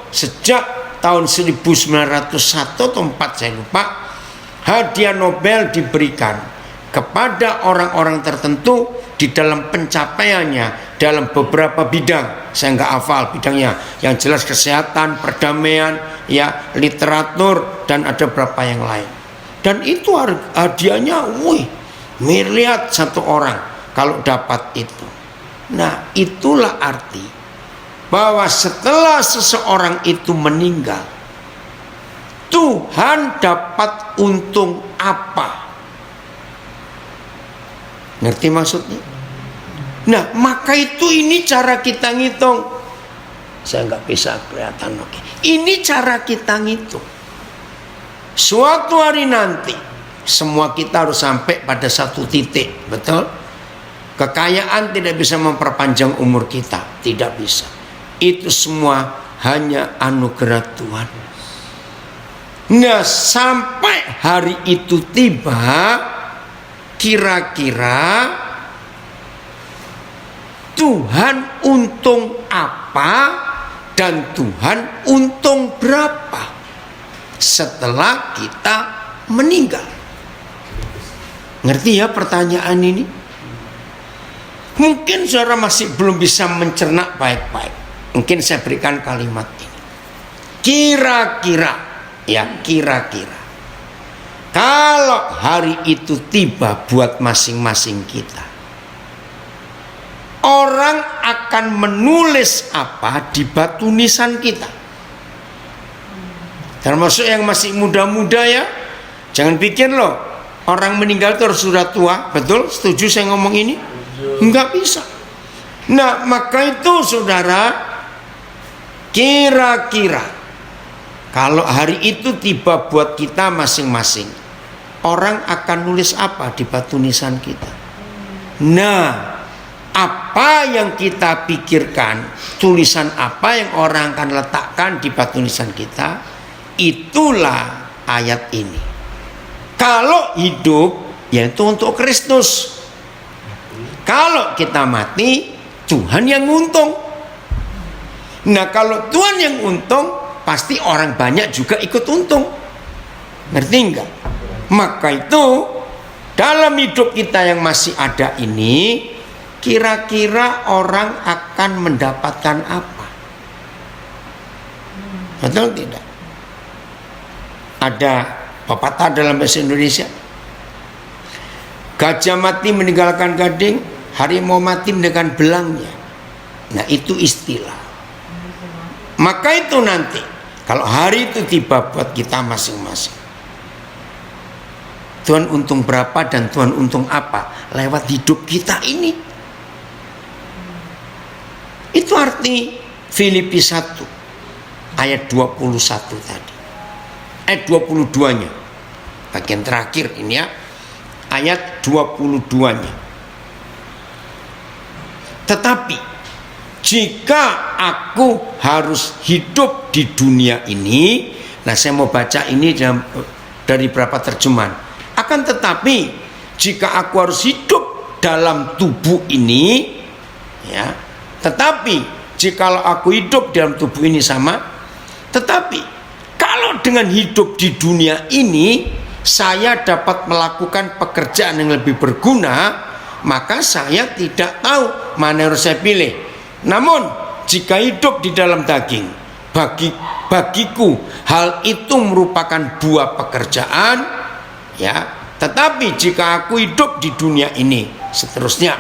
sejak tahun 1901 atau 4 saya lupa, hadiah Nobel diberikan kepada orang-orang tertentu di dalam pencapaiannya dalam beberapa bidang. Saya nggak hafal bidangnya, yang jelas kesehatan, perdamaian, ya, literatur, dan ada beberapa yang lain. Dan itu hadiahnya, wih, miliar satu orang kalau dapat itu. Nah, itulah arti bahwa setelah seseorang itu meninggal, Tuhan dapat untung apa? Ngerti maksudnya? Nah, maka itu ini cara kita ngitung. Saya nggak bisa kelihatan, oke. Ini cara kita ngitung. Suatu hari nanti, semua kita harus sampai pada satu titik, betul? Kekayaan tidak bisa memperpanjang umur kita, tidak bisa. Itu semua hanya anugerah Tuhan. Nah, sampai hari itu tiba, kira-kira Tuhan untung apa dan Tuhan untung berapa setelah kita meninggal? Ngerti ya pertanyaan ini? Mungkin saudara masih belum bisa mencerna baik-baik. Mungkin saya berikan kalimat ini. Kira-kira, ya kira-kira, kalau hari itu tiba buat masing-masing kita, orang akan menulis apa di batu nisan kita? Termasuk yang masih muda-muda ya. Jangan pikir loh, orang meninggal itu harus sudah tua. Betul? Setuju saya ngomong ini? Enggak bisa. Nah, maka itu saudara, kira-kira kalau hari itu tiba buat kita masing-masing, orang akan nulis apa di batu nisan kita? Nah, apa yang kita pikirkan, tulisan apa yang orang akan letakkan di batu nisan kita, itulah ayat ini. Kalau hidup, yaitu untuk Kristus. Kalau kita mati, Tuhan yang untung. Nah, kalau Tuhan yang untung, pasti orang banyak juga ikut untung. Ngerti enggak? Maka itu dalam hidup kita yang masih ada ini, kira-kira orang akan mendapatkan apa? Betul tidak? Ada pepatah dalam bahasa Indonesia, gajah mati meninggalkan gading, harimau mati dengan belangnya. Nah, itu istilah. Maka itu nanti kalau hari itu tiba buat kita masing-masing, Tuhan untung berapa dan Tuhan untung apa lewat hidup kita ini. Itu arti Filipi 1 ayat 21 tadi. Ayat 22-nya. Bagian terakhir ini ya. Ayat 22-nya. Tetapi jika aku harus hidup di dunia ini, nah saya mau baca ini dari beberapa terjemahan. Akan tetapi jika aku harus hidup dalam tubuh ini, ya, tetapi jikalau aku hidup dalam tubuh ini sama, tetapi kalau dengan hidup di dunia ini saya dapat melakukan pekerjaan yang lebih berguna, maka saya tidak tahu mana yang harus saya pilih. Namun jika hidup di dalam daging, bagiku hal itu merupakan buah pekerjaan, ya. Tetapi jika aku hidup di dunia ini, seterusnya.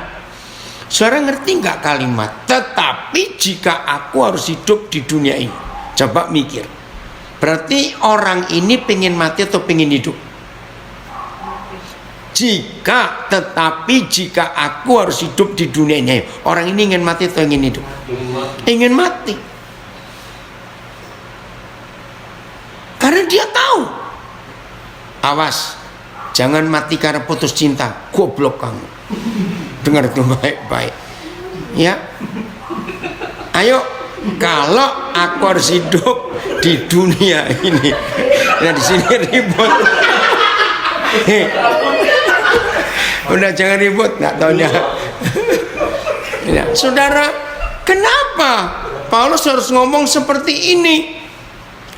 Saudara ngerti nggak kalimat? Tetapi jika aku harus hidup di dunia ini, coba mikir. Berarti orang ini pengen mati atau pengen hidup? Tetapi jika aku harus hidup di dunia ini, orang ini ingin mati atau ingin hidup? Ingin mati. Karena dia tahu, awas, jangan mati karena putus cinta, goblok kamu. Dengar itu baik-baik, ya. Ayo, kalau aku harus hidup di dunia ini, nah di sini ribut. Udah jangan ribut, nggak taunya. Ya, saudara, kenapa Paulus harus ngomong seperti ini?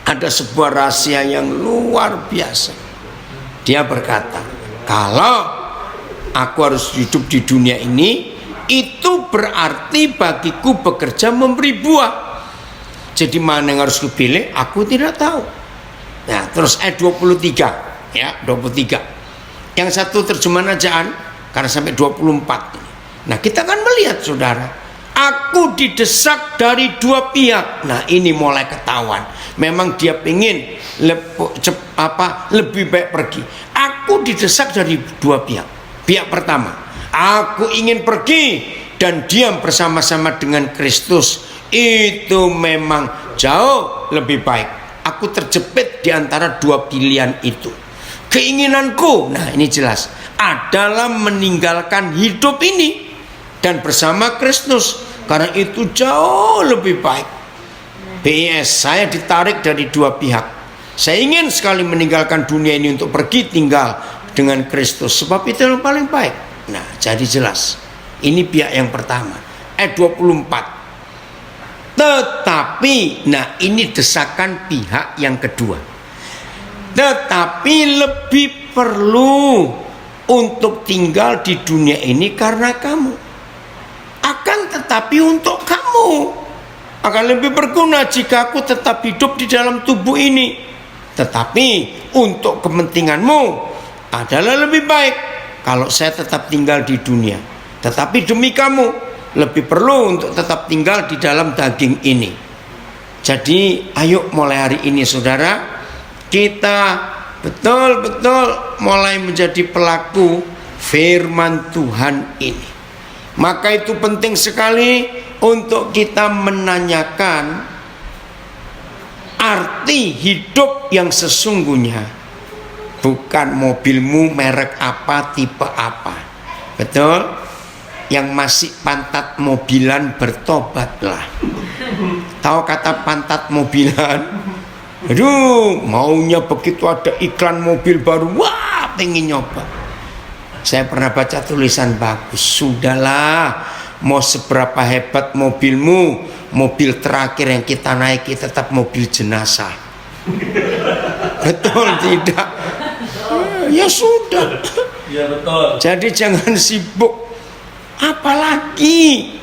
Ada sebuah rahasia yang luar biasa. Dia berkata, kalau aku harus hidup di dunia ini, itu berarti bagiku bekerja memberi buah. Jadi mana yang harus kupilih, aku tidak tahu. Nah, terus ayat 23, ya 23. Yang satu terjemahan ajaan karena sampai 24. Nah, kita kan melihat saudara, aku didesak dari dua pihak. Nah, ini mulai ketahuan. Memang dia ingin lebih baik pergi. Aku didesak dari dua pihak. Pihak pertama, aku ingin pergi dan diam bersama-sama dengan Kristus. Itu memang jauh lebih baik. Aku terjepit di antara dua pilihan itu. Keinginanku, nah ini jelas, adalah meninggalkan hidup ini dan bersama Kristus, karena itu jauh lebih baik. BIS, saya ditarik dari dua pihak. Saya ingin sekali meninggalkan dunia ini untuk pergi tinggal dengan Kristus, sebab itu yang paling baik. Nah, jadi jelas, ini pihak yang pertama. Ayat 24. Tetapi, nah ini desakan pihak yang kedua. Tetapi lebih perlu untuk tinggal di dunia ini karena kamu. Akan tetapi untuk kamu akan lebih berguna jika aku tetap hidup di dalam tubuh ini. Tetapi untuk kepentinganmu adalah lebih baik kalau saya tetap tinggal di dunia. Tetapi demi kamu lebih perlu untuk tetap tinggal di dalam daging ini. Jadi ayo mulai hari ini saudara, kita betul-betul mulai menjadi pelaku firman Tuhan ini. Maka itu penting sekali untuk kita menanyakan arti hidup yang sesungguhnya. Bukan mobilmu merek apa, tipe apa. Betul? Yang masih pantat mobilan, bertobatlah. Tahu kata pantat mobilan? Aduh, maunya begitu ada iklan mobil baru, wah pengen nyoba. Saya pernah baca tulisan bagus. Sudahlah, mau seberapa hebat mobilmu, mobil terakhir yang kita naiki tetap mobil jenazah. Betul tidak? Ya sudah.
Iya betul.
Jadi jangan sibuk. Apalagi,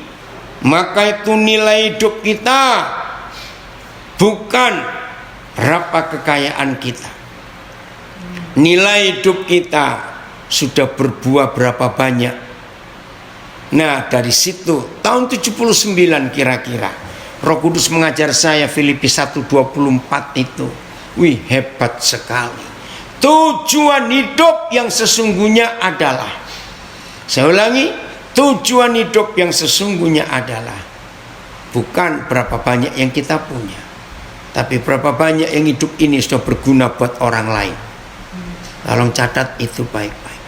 maka itu nilai hidup kita bukan berapa kekayaan kita. Nilai hidup kita sudah berbuah berapa banyak. Nah, dari situ tahun 79 kira-kira Roh Kudus mengajar saya Filipi 1:24 itu. Wih, hebat sekali. Tujuan hidup yang sesungguhnya adalah, saya ulangi, tujuan hidup yang sesungguhnya adalah bukan berapa banyak yang kita punya, tapi berapa banyak yang hidup ini sudah berguna buat orang lain. Tolong catat itu baik-baik.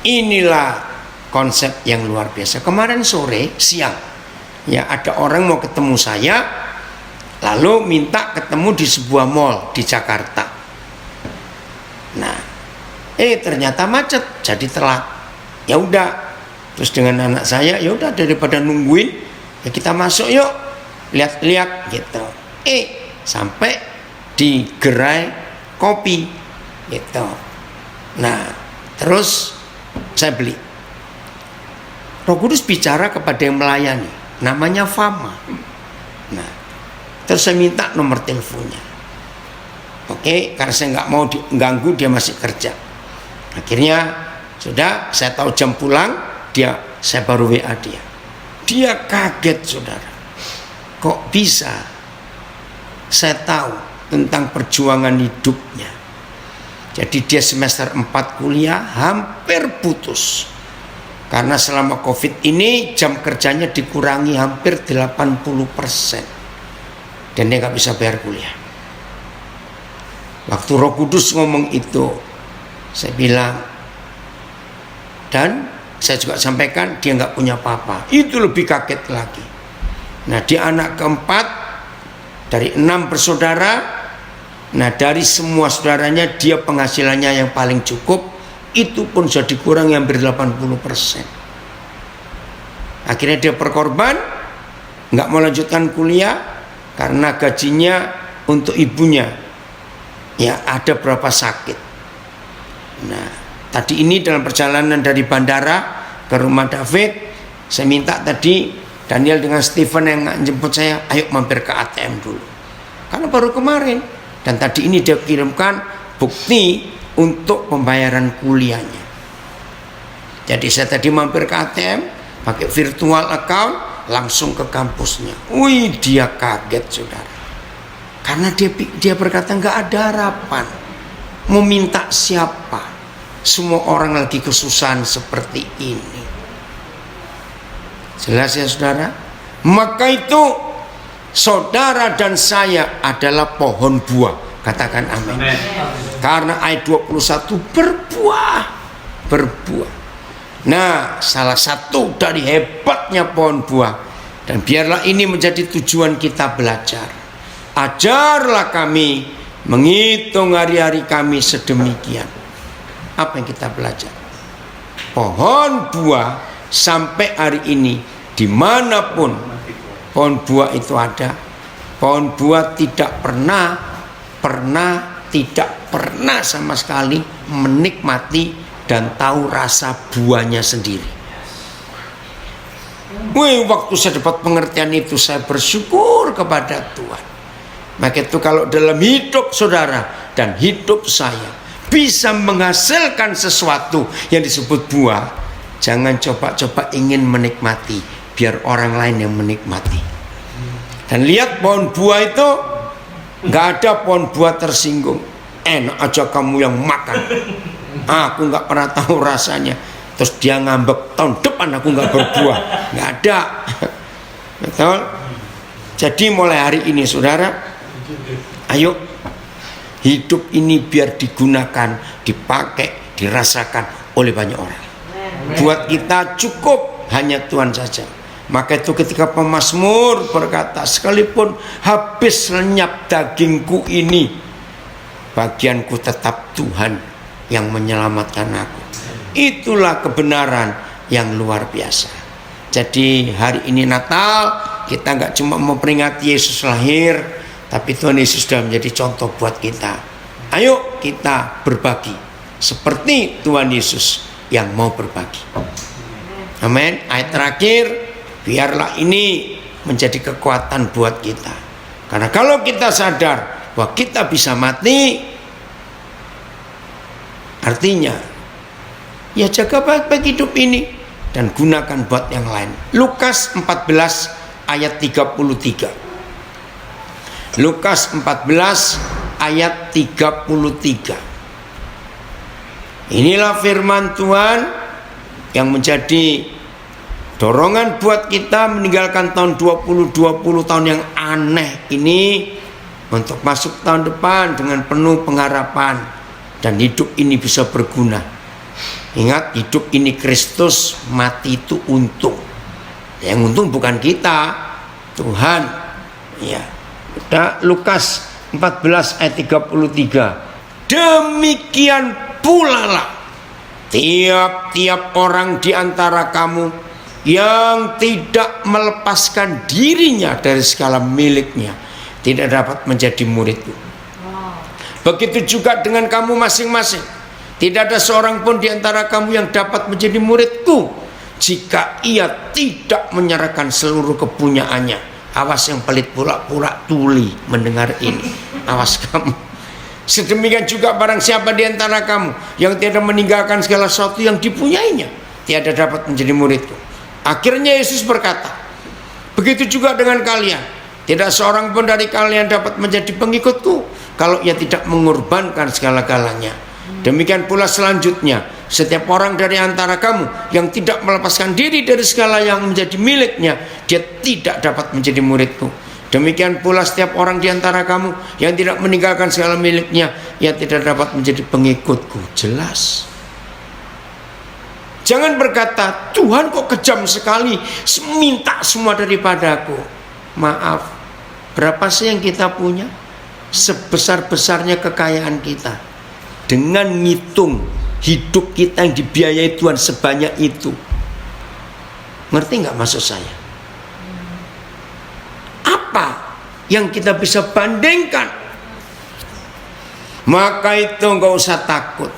Inilah konsep yang luar biasa. Kemarin sore, siang, ya ada orang mau ketemu saya, lalu minta ketemu di sebuah mall di Jakarta. Nah, ternyata macet, jadi telat. Ya udah, terus dengan anak saya, ya udah daripada nungguin, ya kita masuk yuk, lihat-lihat gitu. Sampai di gerai kopi gitu. Nah, terus saya beli. Roh Kudus bicara kepada yang melayani, namanya Fama. Nah, terus saya minta nomor teleponnya. Oke, karena saya nggak mau ganggu, dia masih kerja. Akhirnya sudah, saya tahu jam pulang, saya baru WA dia. Dia kaget saudara. Kok bisa? Saya tahu tentang perjuangan hidupnya. Jadi dia semester 4 kuliah hampir putus. Karena selama COVID ini jam kerjanya dikurangi hampir 80%. Dan dia nggak bisa bayar kuliah. Waktu Roh Kudus ngomong itu, saya bilang, dan saya juga sampaikan dia nggak punya apa-apa. Itu lebih kaget lagi. Nah, dia anak keempat dari 6 bersaudara. Nah, dari semua saudaranya dia penghasilannya yang paling cukup. Itu pun sudah dikurangi hampir 80%. Akhirnya dia berkorban, nggak mau lanjutkan kuliah karena gajinya untuk ibunya ya ada berapa sakit. Nah, tadi ini dalam perjalanan dari bandara ke rumah David, saya minta tadi Daniel dengan Stephen yang jemput saya, ayo mampir ke ATM dulu. Karena baru kemarin. Dan tadi ini dia kirimkan bukti untuk pembayaran kuliahnya. Jadi saya tadi mampir ke ATM, pakai virtual account, langsung ke kampusnya. Wih, dia kaget saudara. Karena dia berkata nggak ada harapan. Mau minta siapa? Semua orang lagi kesusahan seperti ini. Jelas ya saudara? Maka itu saudara dan saya adalah pohon buah. Katakan amin. Karena ayat 21 berbuah. Nah, salah satu dari hebatnya pohon buah, dan biarlah ini menjadi tujuan kita belajar. Ajarlah kami menghitung hari-hari kami sedemikian. Apa yang kita belajar? Pohon buah sampai hari ini, dimanapun pohon buah itu ada, pohon buah tidak pernah sama sekali menikmati dan tahu rasa buahnya sendiri. Waktu saya dapat pengertian itu, saya bersyukur kepada Tuhan. Maka itu kalau dalam hidup saudara dan hidup saya bisa menghasilkan sesuatu yang disebut buah, jangan coba-coba ingin menikmati, biar orang lain yang menikmati. Dan lihat pohon buah itu, nggak ada pohon buah tersinggung. Enak aja kamu yang makan, aku nggak pernah tahu rasanya. Terus dia ngambek, tahun depan aku nggak berbuah. Nggak ada. Betul? Jadi mulai hari ini saudara, ayo hidup ini biar digunakan, dipakai, dirasakan oleh banyak orang. Buat kita cukup hanya Tuhan saja. Maka itu ketika pemazmur berkata, sekalipun habis lenyap dagingku ini, bagianku tetap Tuhan yang menyelamatkan aku. Itulah kebenaran yang luar biasa. Jadi hari ini Natal, kita nggak cuma memperingati Yesus lahir, tapi Tuhan Yesus sudah menjadi contoh buat kita. Ayo kita berbagi seperti Tuhan Yesus yang mau berbagi. Amin. Ayat terakhir, biarlah ini menjadi kekuatan buat kita. Karena kalau kita sadar bahwa kita bisa mati, artinya ya jaga baik-baik hidup ini dan gunakan buat yang lain. Lukas 14 ayat 33. Lukas 14 ayat 33. Inilah firman Tuhan yang menjadi dorongan buat kita meninggalkan tahun 2020, tahun yang aneh ini, untuk masuk tahun depan dengan penuh pengharapan dan hidup ini bisa berguna. Ingat, hidup ini Kristus, mati itu untung. Yang untung bukan kita, Tuhan. Ya. Lukas 14 ayat 33. Demikian pula lah tiap-tiap orang di antara kamu yang tidak melepaskan dirinya dari segala miliknya tidak dapat menjadi muridku. Begitu juga dengan kamu masing-masing. Tidak ada seorang pun di antara kamu yang dapat menjadi muridku jika ia tidak menyerahkan seluruh kepunyaannya. Awas yang pelit pura-pura tuli mendengar ini. Awas kamu. Sedemikian juga barang siapa di antara kamu yang tidak meninggalkan segala sesuatu yang dipunyainya, tiada dapat menjadi muridku. Akhirnya Yesus berkata, begitu juga dengan kalian. Tidak seorang pun dari kalian dapat menjadi pengikutku kalau ia tidak mengorbankan segala-galanya. Demikian pula selanjutnya, setiap orang dari antara kamu yang tidak melepaskan diri dari segala yang menjadi miliknya, dia tidak dapat menjadi muridku. Demikian pula setiap orang di antara kamu yang tidak meninggalkan segala miliknya, ia tidak dapat menjadi pengikutku. Jelas. Jangan berkata, Tuhan kok kejam sekali, minta semua daripadaku. Maaf, berapa sih yang kita punya? Sebesar-besarnya kekayaan kita. Dengan ngitung hidup kita yang dibiayai Tuhan sebanyak itu. Ngerti nggak maksud saya? Apa yang kita bisa bandingkan? Maka itu nggak usah takut.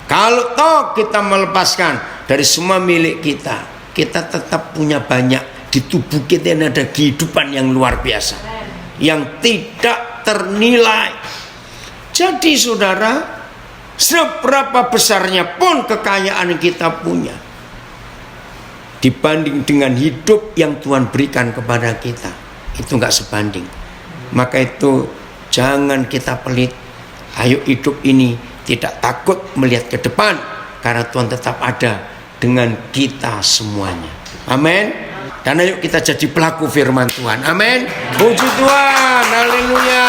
Kalau toh kita melepaskan dari semua milik kita, kita tetap punya banyak. Di tubuh kita ini ada kehidupan yang luar biasa, yang tidak ternilai. Jadi saudara, seberapa besarnya pun kekayaan yang kita punya, dibanding dengan hidup yang Tuhan berikan kepada kita, itu nggak sebanding. Maka itu jangan kita pelit. Ayo hidup ini tidak takut melihat ke depan, karena Tuhan tetap ada dengan kita semuanya. Amin. Dan ayo kita jadi pelaku firman Tuhan. Amin. Puji Tuhan. Haleluya.